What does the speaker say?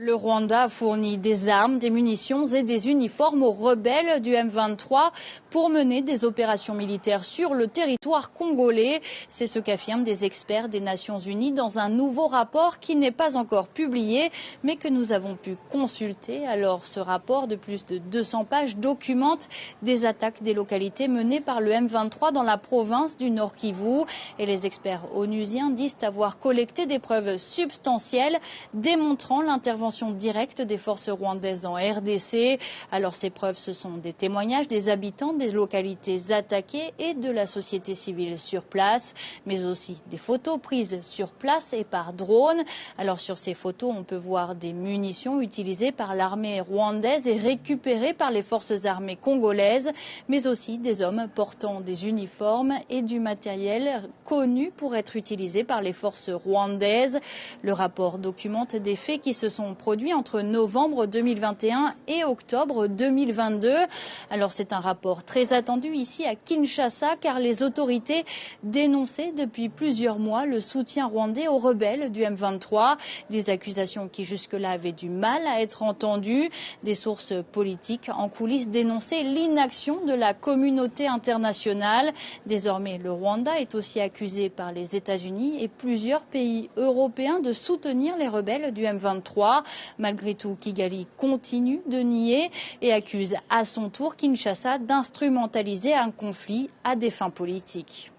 Le Rwanda a fourni des armes, des munitions et des uniformes aux rebelles du M23 pour mener des opérations militaires sur le territoire congolais. C'est ce qu'affirment des experts des Nations Unies dans un nouveau rapport qui n'est pas encore publié, mais que nous avons pu consulter. Alors, ce rapport de plus de 200 pages documente des attaques des localités menées par le M23 dans la province du Nord Kivu. Et les experts onusiens disent avoir collecté des preuves substantielles démontrant l'intervention directe des forces rwandaises en RDC. Alors ces preuves, ce sont des témoignages des habitants des localités attaquées et de la société civile sur place, mais aussi des photos prises sur place et par drone. Alors sur ces photos, on peut voir des munitions utilisées par l'armée rwandaise et récupérées par les forces armées congolaises, mais aussi des hommes portant des uniformes et du matériel connu pour être utilisé par les forces rwandaises. Le rapport documente des faits qui se sont produits entre novembre 2021 et octobre 2022. Alors c'est un rapport très attendu ici à Kinshasa car les autorités dénonçaient depuis plusieurs mois le soutien rwandais aux rebelles du M23. Des accusations qui jusque-là avaient du mal à être entendues. Des sources politiques en coulisses dénonçaient l'inaction de la communauté internationale. Désormais, le Rwanda est aussi accusé par les États-Unis et plusieurs pays européens de soutenir les rebelles du M23. Malgré tout, Kigali continue de nier et accuse à son tour Kinshasa d'instrumentaliser un conflit à des fins politiques.